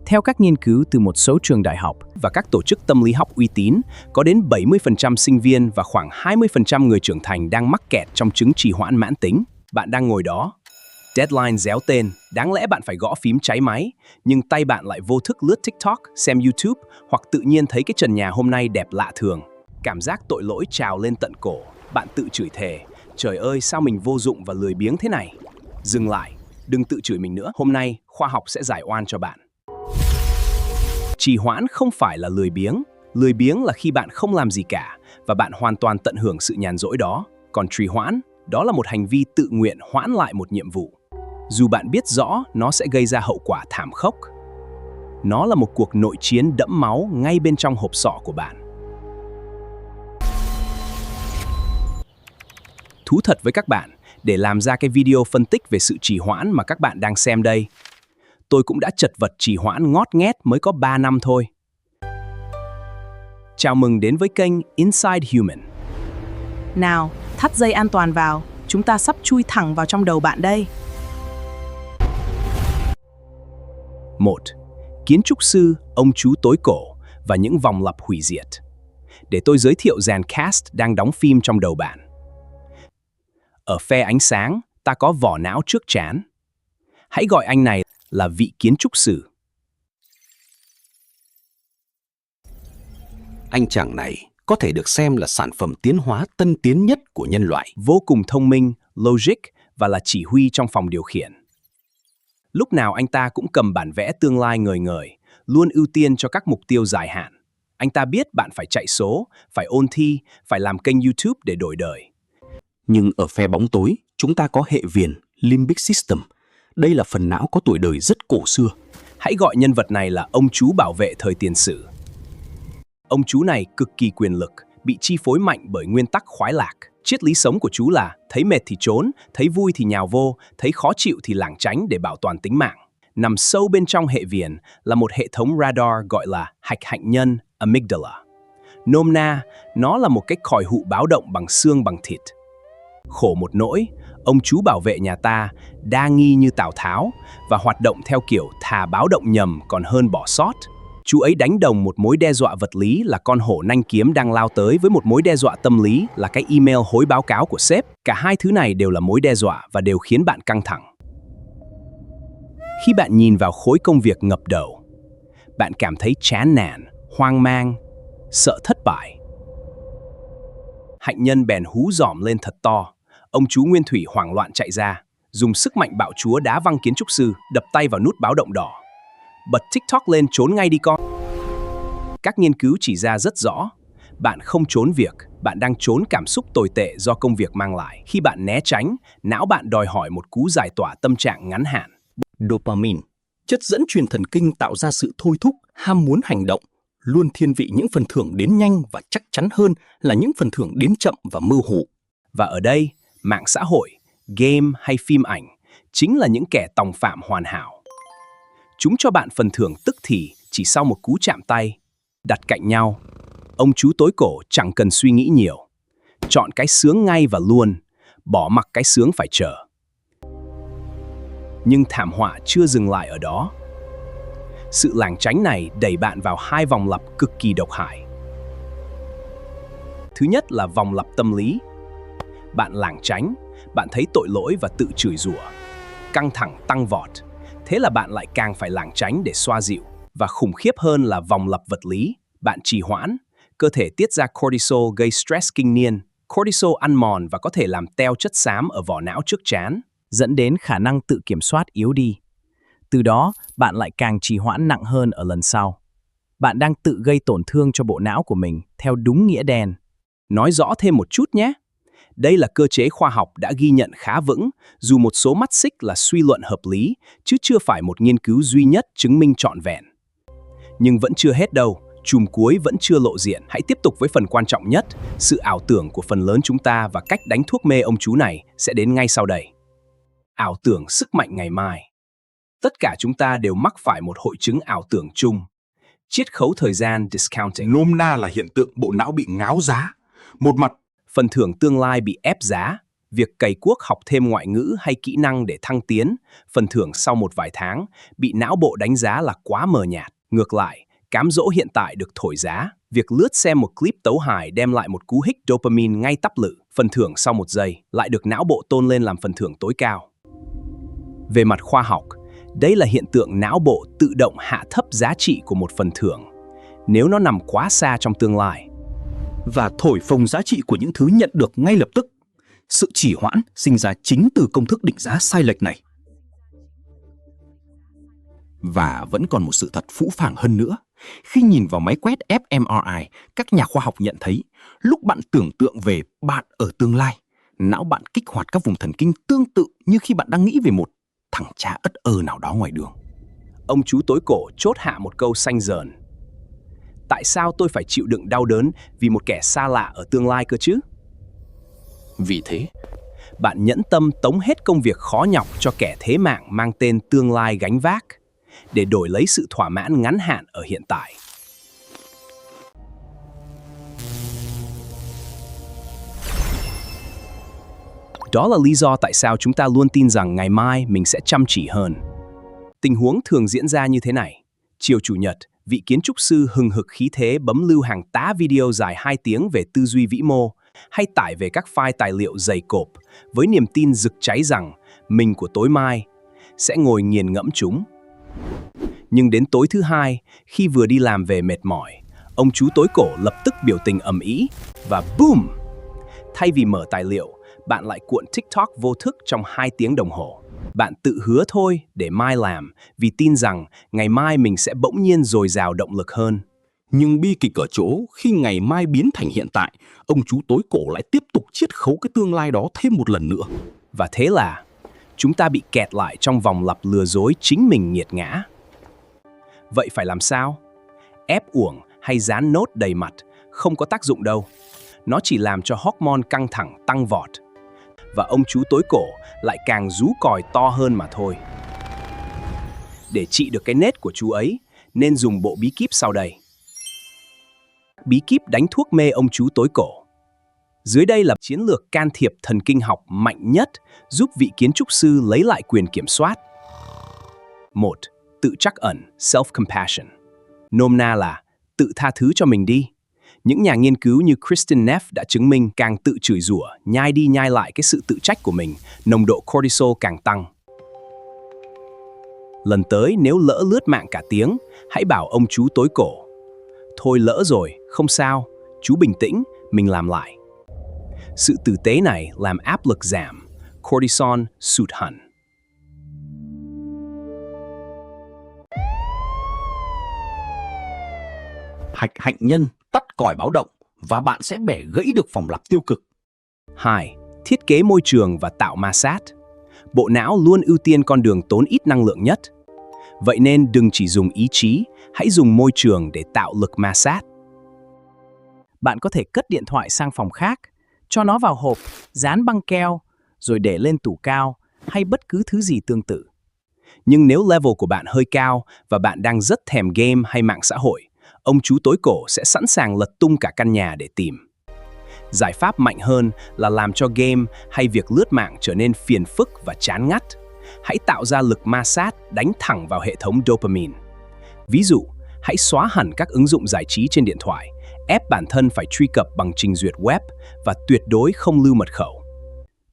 Theo các nghiên cứu từ một số trường đại học và các tổ chức tâm lý học uy tín, có đến 70% sinh viên và khoảng 20% người trưởng thành đang mắc kẹt trong chứng trì hoãn mãn tính. Bạn đang ngồi đó, deadline réo tên, đáng lẽ bạn phải gõ phím cháy máy, nhưng tay bạn lại vô thức lướt TikTok, xem YouTube hoặc tự nhiên thấy cái trần nhà hôm nay đẹp lạ thường. Cảm giác tội lỗi trào lên tận cổ, bạn tự chửi thề, trời ơi sao mình vô dụng và lười biếng thế này. Dừng lại, đừng tự chửi mình nữa, hôm nay khoa học sẽ giải oan cho bạn. Trì hoãn không phải là lười biếng là khi bạn không làm gì cả và bạn hoàn toàn tận hưởng sự nhàn rỗi đó. Còn trì hoãn, đó là một hành vi tự nguyện hoãn lại một nhiệm vụ. Dù bạn biết rõ nó sẽ gây ra hậu quả thảm khốc. Nó là một cuộc nội chiến đẫm máu ngay bên trong hộp sọ của bạn. Thú thật với các bạn, để làm ra cái video phân tích về sự trì hoãn mà các bạn đang xem đây, tôi cũng đã chật vật trì hoãn ngót nghét mới có 3 năm thôi. Chào mừng đến với kênh Inside Human. Nào, thắt dây an toàn vào, chúng ta sắp chui thẳng vào trong đầu bạn đây. 1. Kiến trúc sư, ông chú tối cổ và những vòng lặp hủy diệt. Để tôi giới thiệu dàn cast đang đóng phim trong đầu bạn. Ở phe ánh sáng, ta có vỏ não trước trán. Hãy gọi anh này là vị kiến trúc sư. Anh chàng này có thể được xem là sản phẩm tiến hóa tân tiến nhất của nhân loại. Vô cùng thông minh, logic và là chỉ huy trong phòng điều khiển. Lúc nào anh ta cũng cầm bản vẽ tương lai ngời ngời, luôn ưu tiên cho các mục tiêu dài hạn. Anh ta biết bạn phải chạy số, phải ôn thi, phải làm kênh YouTube để đổi đời. Nhưng ở phe bóng tối, chúng ta có hệ viền, limbic system. Đây là phần não có tuổi đời rất cổ xưa. Hãy gọi nhân vật này là ông chú bảo vệ thời tiền sử. Ông chú này cực kỳ quyền lực, bị chi phối mạnh bởi nguyên tắc khoái lạc. Triết lý sống của chú là thấy mệt thì trốn, thấy vui thì nhào vô, thấy khó chịu thì lảng tránh để bảo toàn tính mạng. Nằm sâu bên trong hệ viền là một hệ thống radar gọi là hạch hạnh nhân amygdala. Nôm na, nó là một cái còi hụ báo động bằng xương bằng thịt. Khổ một nỗi, ông chú bảo vệ nhà ta đa nghi như Tào Tháo và hoạt động theo kiểu thà báo động nhầm còn hơn bỏ sót. Chú ấy đánh đồng một mối đe dọa vật lý là con hổ nanh kiếm đang lao tới với một mối đe dọa tâm lý là cái email hối báo cáo của sếp. Cả hai thứ này đều là mối đe dọa và đều khiến bạn căng thẳng. Khi bạn nhìn vào khối công việc ngập đầu, bạn cảm thấy chán nản, hoang mang, sợ thất bại. Hạnh nhân bèn hú dỏm lên thật to. Ông chú Nguyên Thủy hoảng loạn chạy ra, dùng sức mạnh bạo chúa đá văng kiến trúc sư, đập tay vào nút báo động đỏ. Bật TikTok lên trốn ngay đi con. Các nghiên cứu chỉ ra rất rõ, bạn không trốn việc, bạn đang trốn cảm xúc tồi tệ do công việc mang lại. Khi bạn né tránh, não bạn đòi hỏi một cú giải tỏa tâm trạng ngắn hạn. Dopamine, chất dẫn truyền thần kinh tạo ra sự thôi thúc, ham muốn hành động, luôn thiên vị những phần thưởng đến nhanh và chắc chắn hơn là những phần thưởng đến chậm và mơ hồ. Và ở đây, mạng xã hội, game hay phim ảnh chính là những kẻ tòng phạm hoàn hảo. Chúng cho bạn phần thưởng tức thì chỉ sau một cú chạm tay. Đặt cạnh nhau, ông chú tối cổ chẳng cần suy nghĩ nhiều. Chọn cái sướng ngay và luôn, bỏ mặc cái sướng phải chờ. Nhưng thảm họa chưa dừng lại ở đó. Sự lảng tránh này đẩy bạn vào hai vòng lặp cực kỳ độc hại. Thứ nhất là vòng lặp tâm lý. Bạn lảng tránh, bạn thấy tội lỗi và tự chửi rủa. Căng thẳng tăng vọt. Thế là bạn lại càng phải lảng tránh để xoa dịu. Và khủng khiếp hơn là vòng lặp vật lý. Bạn trì hoãn, cơ thể tiết ra cortisol gây stress kinh niên. Cortisol ăn mòn và có thể làm teo chất xám ở vỏ não trước trán, dẫn đến khả năng tự kiểm soát yếu đi. Từ đó, bạn lại càng trì hoãn nặng hơn ở lần sau. Bạn đang tự gây tổn thương cho bộ não của mình theo đúng nghĩa đen. Nói rõ thêm một chút nhé. Đây là cơ chế khoa học đã ghi nhận khá vững, dù một số mắt xích là suy luận hợp lý, chứ chưa phải một nghiên cứu duy nhất chứng minh trọn vẹn. Nhưng vẫn chưa hết đâu, chùm cuối vẫn chưa lộ diện. Hãy tiếp tục với phần quan trọng nhất, sự ảo tưởng của phần lớn chúng ta và cách đánh thuốc mê ông chú này sẽ đến ngay sau đây. Ảo tưởng sức mạnh ngày mai. Tất cả chúng ta đều mắc phải một hội chứng ảo tưởng chung. Chiết khấu thời gian discounting. Nôm na là hiện tượng bộ não bị ngáo giá. Một mặt, phần thưởng tương lai bị ép giá, Việc cày cuốc học thêm ngoại ngữ hay kỹ năng để thăng tiến, phần thưởng sau một vài tháng, bị não bộ đánh giá là quá mờ nhạt. Ngược lại, cám dỗ hiện tại được thổi giá. Việc lướt xem một clip tấu hài đem lại một cú hích dopamine ngay tắp lự, phần thưởng sau 1 giây, lại được não bộ tôn lên làm phần thưởng tối cao. Về mặt khoa học, đây là hiện tượng não bộ tự động hạ thấp giá trị của một phần thưởng nếu nó nằm quá xa trong tương lai. Và thổi phồng giá trị của những thứ nhận được ngay lập tức. Sự trì hoãn sinh ra chính từ công thức định giá sai lệch này. Và vẫn còn một sự thật phũ phàng hơn nữa. Khi nhìn vào máy quét fMRI, các nhà khoa học nhận thấy lúc bạn tưởng tượng về bạn ở tương lai, não bạn kích hoạt các vùng thần kinh tương tự như khi bạn đang nghĩ về một thằng cha ất ơ nào đó ngoài đường. Ông chú tối cổ chốt hạ một câu xanh dờn. Tại sao tôi phải chịu đựng đau đớn vì một kẻ xa lạ ở tương lai cơ chứ? Vì thế, bạn nhẫn tâm tống hết công việc khó nhọc cho kẻ thế mạng mang tên tương lai gánh vác, để đổi lấy sự thỏa mãn ngắn hạn ở hiện tại. Đó là lý do tại sao chúng ta luôn tin rằng ngày mai mình sẽ chăm chỉ hơn. Tình huống thường diễn ra như thế này. Chiều Chủ nhật, vị kiến trúc sư hừng hực khí thế bấm lưu hàng tá video dài 2 tiếng về tư duy vĩ mô, hay tải về các file tài liệu dày cộp, với niềm tin rực cháy rằng mình của tối mai sẽ ngồi nghiền ngẫm chúng. Nhưng đến tối thứ Hai, khi vừa đi làm về mệt mỏi, ông chú tối cổ lập tức biểu tình ầm ĩ và boom! Thay vì mở tài liệu, bạn lại cuộn TikTok vô thức trong 2 tiếng đồng hồ. Bạn tự hứa thôi để mai làm vì tin rằng ngày mai mình sẽ bỗng nhiên dồi dào động lực hơn. nhưng bi kịch ở chỗ khi ngày mai biến thành hiện tại, ông chú tối cổ lại tiếp tục chiết khấu cái tương lai đó thêm một lần nữa. Và thế là chúng ta bị kẹt lại trong vòng lặp lừa dối chính mình nghiệt ngã. Vậy phải làm sao? Ép uổng hay dán nốt đầy mặt không có tác dụng đâu. Nó chỉ làm cho hormone căng thẳng tăng vọt. Và ông chú tối cổ lại càng rú còi to hơn mà thôi. Để trị được cái nết của chú ấy, nên dùng bộ bí kíp sau đây. Bí kíp đánh thuốc mê ông chú tối cổ. Dưới đây là chiến lược can thiệp thần kinh học mạnh nhất giúp vị kiến trúc sư lấy lại quyền kiểm soát. 1. Tự trắc ẩn, self-compassion. Nôm na là tự tha thứ cho mình đi. Những nhà nghiên cứu như Kristin Neff đã chứng minh càng tự chửi rủa, nhai đi nhai lại cái sự tự trách của mình, nồng độ cortisol càng tăng. Lần tới nếu lỡ lướt mạng cả tiếng, hãy bảo ông chú tối cổ: thôi lỡ rồi, không sao, chú bình tĩnh, mình làm lại. Sự tử tế này làm áp lực giảm, cortisol sụt hẳn. Hạch hạnh nhân tắt còi báo động và bạn sẽ bẻ gãy được vòng lặp tiêu cực. 2. Thiết kế môi trường và tạo ma sát. Bộ não luôn ưu tiên con đường tốn ít năng lượng nhất. Vậy nên đừng chỉ dùng ý chí, hãy dùng môi trường để tạo lực ma sát. Bạn có thể cất điện thoại sang phòng khác, cho nó vào hộp, dán băng keo, rồi để lên tủ cao hay bất cứ thứ gì tương tự. Nhưng nếu level của bạn hơi cao và bạn đang rất thèm game hay mạng xã hội, ông chú tối cổ sẽ sẵn sàng lật tung cả căn nhà để tìm. Giải pháp mạnh hơn là làm cho game hay việc lướt mạng trở nên phiền phức và chán ngắt. Hãy tạo ra lực ma sát đánh thẳng vào hệ thống dopamine. Ví dụ, hãy xóa hẳn các ứng dụng giải trí trên điện thoại, ép bản thân phải truy cập bằng trình duyệt web và tuyệt đối không lưu mật khẩu.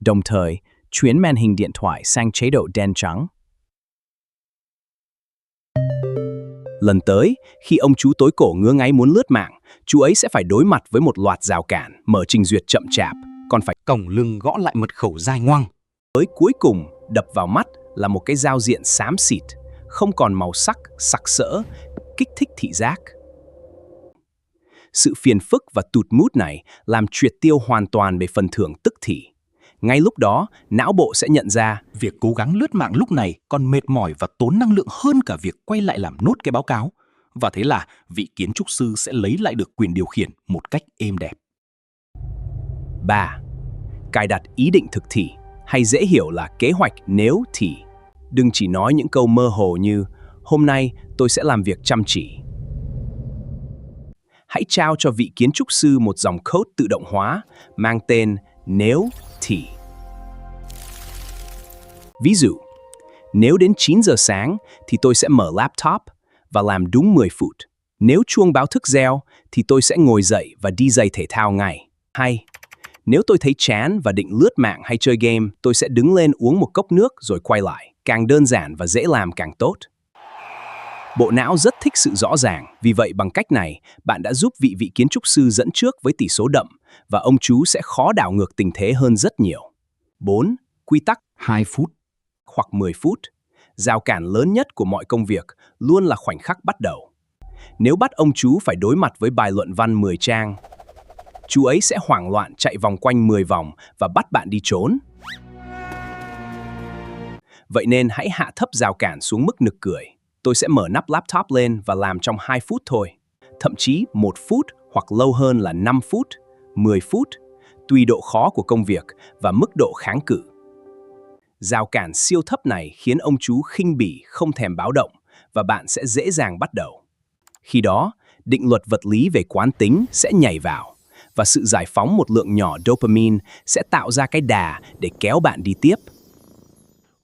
Đồng thời, chuyển màn hình điện thoại sang chế độ đen trắng. Lần tới, khi ông chú tối cổ ngứa ngáy muốn lướt mạng, chú ấy sẽ phải đối mặt với một loạt rào cản, mở trình duyệt chậm chạp, còn phải Cổng lưng gõ lại mật khẩu dai ngoằng. tới cuối cùng đập vào mắt là một cái giao diện xám xịt, không còn màu sắc, sặc sỡ, kích thích thị giác. Sự phiền phức và tụt mood này làm triệt tiêu hoàn toàn về phần thưởng tức thì. Ngay lúc đó, não bộ sẽ nhận ra Việc cố gắng lướt mạng lúc này còn mệt mỏi và tốn năng lượng hơn cả việc quay lại làm nốt cái báo cáo. Và thế là vị kiến trúc sư sẽ lấy lại được quyền điều khiển một cách êm đẹp. 3. Cài đặt ý định thực thi, hay dễ hiểu là kế hoạch nếu thì. Đừng chỉ nói những câu mơ hồ như hôm nay tôi sẽ làm việc chăm chỉ. Hãy trao cho vị kiến trúc sư một dòng code tự động hóa mang tên nếu thì. Ví dụ, nếu đến 9 giờ sáng thì tôi sẽ mở laptop và làm đúng 10 phút. Nếu chuông báo thức reo thì tôi sẽ ngồi dậy và đi giày thể thao ngay. Hay, nếu tôi thấy chán và định lướt mạng hay chơi game, tôi sẽ đứng lên uống một cốc nước rồi quay lại. Càng đơn giản và dễ làm càng tốt. Bộ não rất thích sự rõ ràng, vì vậy bằng cách này, bạn đã giúp vị kiến trúc sư dẫn trước với tỷ số đậm và ông chú sẽ khó đảo ngược tình thế hơn rất nhiều. 4. Quy tắc 2 phút. hoặc 10 phút. Rào cản lớn nhất của mọi công việc luôn là khoảnh khắc bắt đầu. Nếu bắt ông chú phải đối mặt với bài luận văn 10 trang, chú ấy sẽ hoảng loạn chạy vòng quanh 10 vòng và bắt bạn đi trốn. Vậy nên hãy hạ thấp rào cản xuống mức nực cười. Tôi sẽ mở nắp laptop lên và làm trong 2 phút thôi. Thậm chí 1 phút hoặc lâu hơn là 5 phút, 10 phút, tùy độ khó của công việc và mức độ kháng cự. Rào cản siêu thấp này khiến ông chú khinh bỉ không thèm báo động và bạn sẽ dễ dàng bắt đầu. Khi đó, định luật vật lý về quán tính sẽ nhảy vào và sự giải phóng một lượng nhỏ dopamine sẽ tạo ra cái đà để kéo bạn đi tiếp.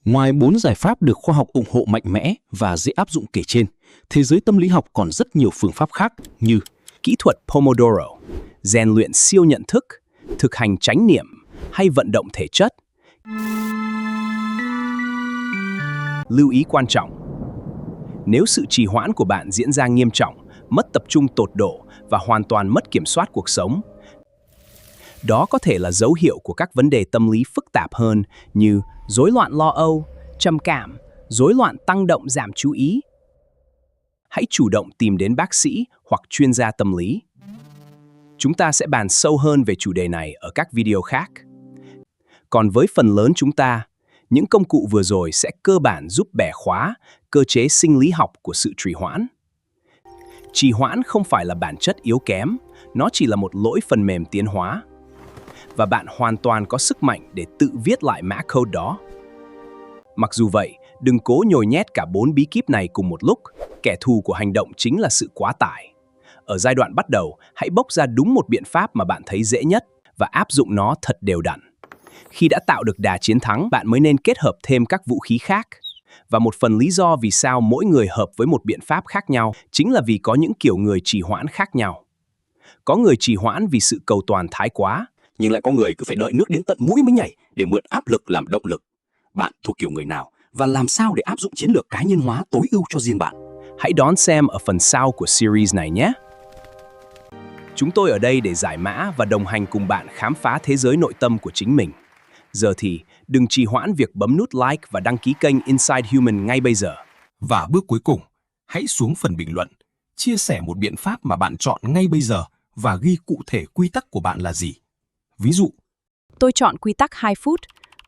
Ngoài 4 giải pháp được khoa học ủng hộ mạnh mẽ và dễ áp dụng kể trên, thế giới tâm lý học còn rất nhiều phương pháp khác như Kỹ thuật Pomodoro, rèn luyện siêu nhận thức, thực hành chánh niệm hay vận động thể chất. Lưu ý quan trọng: nếu sự trì hoãn của bạn diễn ra nghiêm trọng, mất tập trung tột độ và hoàn toàn mất kiểm soát cuộc sống, đó có thể là dấu hiệu của các vấn đề tâm lý phức tạp hơn như rối loạn lo âu, trầm cảm, rối loạn tăng động giảm chú ý. Hãy chủ động tìm đến bác sĩ hoặc chuyên gia tâm lý. Chúng ta sẽ bàn sâu hơn về chủ đề này ở các video khác. Còn với phần lớn chúng ta, những công cụ vừa rồi sẽ cơ bản giúp bẻ khóa cơ chế sinh lý học của sự trì hoãn. Trì hoãn không phải là bản chất yếu kém, nó chỉ là một lỗi phần mềm tiến hóa. Và bạn hoàn toàn có sức mạnh để tự viết lại mã code đó. Mặc dù vậy, đừng cố nhồi nhét cả 4 bí kíp này cùng một lúc. Kẻ thù của hành động chính là sự quá tải. Ở giai đoạn bắt đầu, hãy bốc ra đúng một biện pháp mà bạn thấy dễ nhất và áp dụng nó thật đều đặn. Khi đã tạo được đà chiến thắng, bạn mới nên kết hợp thêm các vũ khí khác. Và một phần lý do vì sao mỗi người hợp với một biện pháp khác nhau chính là vì có những kiểu người trì hoãn khác nhau. Có người trì hoãn vì sự cầu toàn thái quá, nhưng lại có người cứ phải đợi nước đến tận mũi mới nhảy để mượn áp lực làm động lực. Bạn thuộc kiểu người nào và làm sao để áp dụng chiến lược cá nhân hóa tối ưu cho riêng bạn? Hãy đón xem ở phần sau của series này nhé! Chúng tôi ở đây để giải mã và đồng hành cùng bạn khám phá thế giới nội tâm của chính mình. Giờ thì, đừng trì hoãn việc bấm nút like và đăng ký kênh Inside Human ngay bây giờ. Và bước cuối cùng, hãy xuống phần bình luận, chia sẻ một biện pháp mà bạn chọn ngay bây giờ và ghi cụ thể quy tắc của bạn là gì. Ví dụ, Tôi chọn quy tắc 2 phút.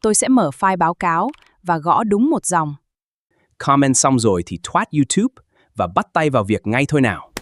Tôi sẽ mở file báo cáo và gõ đúng một dòng. Comment xong rồi thì thoát YouTube và bắt tay vào việc ngay thôi nào.